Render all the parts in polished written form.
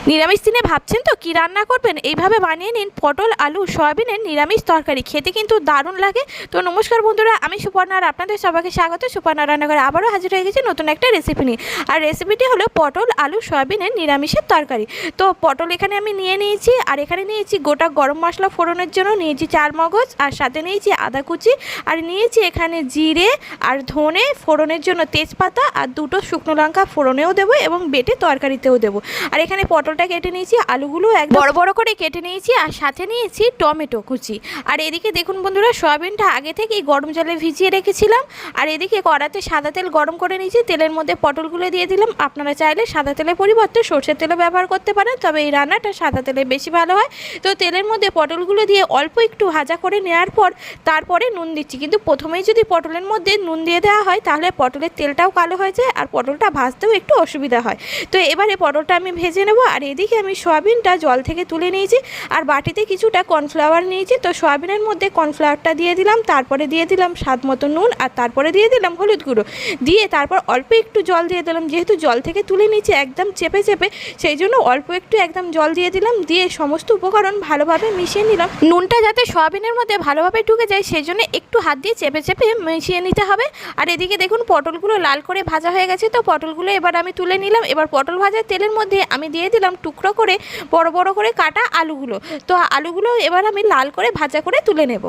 নিরামিষ দিনে ভাবছেন তো কী রান্না করবেন? এইভাবে বানিয়ে নিন পটল আলু সয়াবিনের নিরামিষ তরকারি, খেতে কিন্তু দারুণ লাগে। তো নমস্কার বন্ধুরা, আমি সুপর্ণা আর আপনাদের সবাইকে স্বাগত সুপর্ণা রান্নাঘরে। আবারও হাজির হয়ে গেছি নতুন একটা রেসিপি নিয়ে। আর রেসিপিটি হলো পটল আলু সয়াবিনের নিরামিষের তরকারি। তো পটল এখানে আমি নিয়ে নিয়েছি, আর এখানে নিয়েছি গোটা গরম মশলা ফোড়নের জন্য নিয়েছি 4 মগজ, আর সাথে নিয়েছি আদা কুচি, আর নিয়েছি এখানে জিরে আর ধনে ফোড়নের জন্য তেজপাতা, আর 2টো শুকনো লঙ্কা ফোড়নেও দেবো এবং বেটে তরকারিতেও দেবো। আর এখানে পটলটা কেটে নিয়েছি, আলুগুলো একদম বড় বড় করে কেটে নিয়েছি, আর সাথে নিয়েছি টমেটো কুচি। আর এদিকে দেখুন বন্ধুরা, সয়াবিনটা আগে থেকেই গরম জলে ভিজিয়ে রেখেছিলাম। আর এদিকে কড়াতে সাদা তেল গরম করে নিয়েছি, তেলের মধ্যে পটলগুলো দিয়ে দিলাম। আপনারা চাইলে সাদা তেলের পরিবর্তে সরষের তেলও ব্যবহার করতে পারেন, তবে এই রান্নাটা সাদা তেলে বেশি ভালো হয়। তো তেলের মধ্যে পটলগুলো দিয়ে অল্প একটু ভাজা করে নেওয়ার পর তারপরে নুন দিচ্ছি। কিন্তু প্রথমেই যদি পটলের মধ্যে নুন দিয়ে দেওয়া হয় তাহলে পটলের তেলটাও কালো হয়ে যায়, আর পটলটা ভাজতেও একটু অসুবিধা হয়। তো এবারে পটলটা আমি ভেজে নেব। আর এদিকে আমি সয়াবিনটা জল থেকে তুলে নিয়েছি, আর বাটিতে কিছুটা কর্নফ্লাওয়ার নিয়েছি। তো সয়াবিনের মধ্যে কর্নফ্লাওয়ারটা দিয়ে দিলাম, তারপরে দিয়ে দিলাম স্বাদ মতো নুন, আর তারপরে দিয়ে দিলাম হলুদ গুঁড়ো, দিয়ে তারপর অল্প একটু জল দিয়ে দিলাম। যেহেতু জল থেকে তুলে নিয়েছি একদম চেপে চেপে, সেই জন্য অল্প একটু একদম জল দিয়ে দিলাম। দিয়ে সমস্ত উপকরণ ভালোভাবে মিশিয়ে নিলাম। নুনটা যাতে সয়াবিনের মধ্যে ভালোভাবে ঢুকে যায় সেই জন্য একটু হাত দিয়ে চেপে চেপে মিশিয়ে নিতে হবে। আর এদিকে দেখুন পটলগুলো লাল করে ভাজা হয়ে গেছে। তো পটলগুলো এবার আমি তুলে নিলাম। এবার পটল ভাজার তেলের মধ্যে আমি দিয়ে দিলাম টুকরো করে বড় বড় করে কাটা আলুগুলো। তো আলুগুলো এবার আমি লাল করে ভাজা করে তুলে নেব।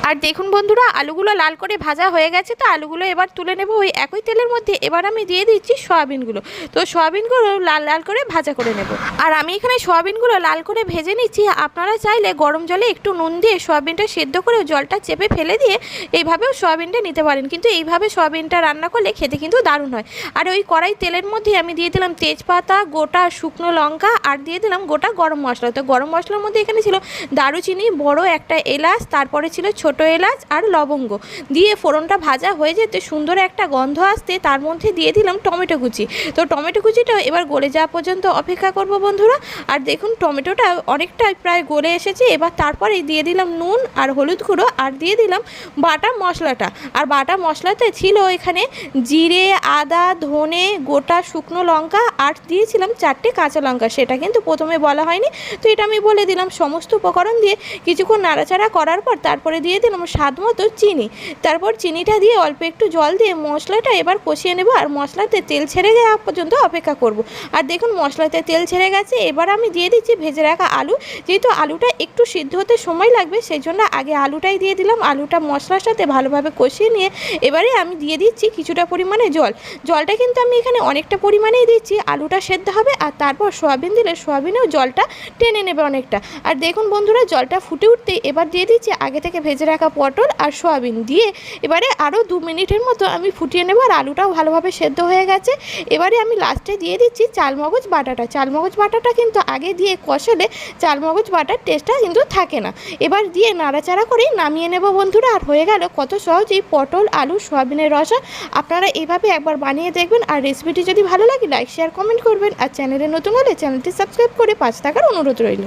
আর দেখুন বন্ধুরা, আলুগুলো লাল করে ভাজা হয়ে গেছে। তো আলুগুলো এবার তুলে নেব ওই একই তেলের মধ্যে। এবার আমি দিয়ে দিচ্ছি সয়াবিনগুলো। তো সয়াবিনগুলো লাল লাল করে ভাজা করে নেব। আর আমি এখানে সয়াবিনগুলো লাল করে ভেজে নিচ্ছি। আপনারা চাইলে গরম জলে একটু নুন দিয়ে সয়াবিনটা সেদ্ধ করে জলটা চেপে ফেলে দিয়ে এইভাবেও সয়াবিনটা নিতে পারেন, কিন্তু এইভাবে সয়াবিনটা রান্না করলে খেতে কিন্তু দারুণ হয়। আর ওই কড়াই তেলের মধ্যে আমি দিয়ে দিলাম তেজপাতা, গোটা শুকনো লঙ্কা, আর দিয়ে দিলাম গোটা গরম মশলা। তো গরম মশলার মধ্যে এখানে ছিল দারুচিনি, বড় একটা এলাচ, তারপরে ছিল ছোট এলাচ আর লবঙ্গ। দিয়ে ফোড়নটা ভাজা হয়ে যেতে সুন্দর একটা গন্ধ আসতে তার মধ্যে দিয়ে দিলাম টমেটো কুচি। তো টমেটো কুচিটা এবার গলে যাওয়া পর্যন্ত অপেক্ষা করব বন্ধুরা। আর দেখুন টমেটোটা অনেকটা প্রায় গলে এসেছে। এবার তারপরে দিয়ে দিলাম নুন আর হলুদ গুঁড়ো, আর দিয়ে দিলাম বাটা মশলাটা। আর বাটা মশলাতে ছিল এখানে জিরে, আদা, ধনে, গোটা শুকনো লঙ্কা, আর দিয়েছিলাম 4টে কাঁচা লঙ্কা। সেটা কিন্তু প্রথমে বলা হয়নি, তো এটা আমি বলে দিলাম। সমস্ত উপকরণ দিয়ে কিছুক্ষণ নাড়াচাড়া করার পর তারপরে দিয়ে দিলাম স্বাদ মতো চিনি। তারপর চিনিটা দিয়ে অল্প একটু জল দিয়ে মশলাটা এবার কষিয়ে নেব। আর মশলাতে তেল ছেড়ে যাওয়া পর্যন্ত অপেক্ষা করব। আর দেখুন মশলাতে তেল ছেড়ে গেছে। এবার আমি দিয়ে দিচ্ছি ভেজে রাখা আলু। যেহেতু আলুটা একটু সিদ্ধ হতে সময় লাগবে সেই জন্য আগে আলুটাই দিয়ে দিলাম। আলুটা মশলার সাথে ভালোভাবে কষিয়ে নিয়ে এবারে আমি দিয়ে দিচ্ছি কিছুটা পরিমাণে জল। জলটা কিন্তু আমি এখানে অনেকটা পরিমাণেই দিচ্ছি। আলুটা সেদ্ধ হবে, আর তারপর সয়াবিন দিলে সয়াবিনেও জলটা টেনে নেবে অনেকটা। আর দেখুন বন্ধুরা, জলটা ফুটে উঠতে এবার দিয়ে দিচ্ছি আগে থেকে ভেজে রাখা পটল আর সয়াবিন। দিয়ে এবারে আরও 2 মিনিটের মতো আমি ফুটিয়ে নেব। আর আলুটাও ভালোভাবে সেদ্ধ হয়ে গেছে। এবারে আমি লাস্টে দিয়ে দিচ্ছি চালমগজ বাটাটা। চালমগজ বাটাটা কিন্তু আগে দিয়ে কষালে চালমগজ বাটার টেস্টটা কিন্তু থাকে না। এবার দিয়ে নাড়াচাড়া করেই নামিয়ে নেব বন্ধুরা। আর হয়ে গেল কত সহজেই পটল আলু সয়াবিনের রসা। আপনারা এইভাবে একবার বানিয়ে দেখবেন। আর রেসিপিটি যদি ভালো লাগে লাইক শেয়ার কমেন্ট করবেন। আর চ্যানেলে নতুন হলে চ্যানেলটি সাবস্ক্রাইব করে পাশে থাকার অনুরোধ রইল।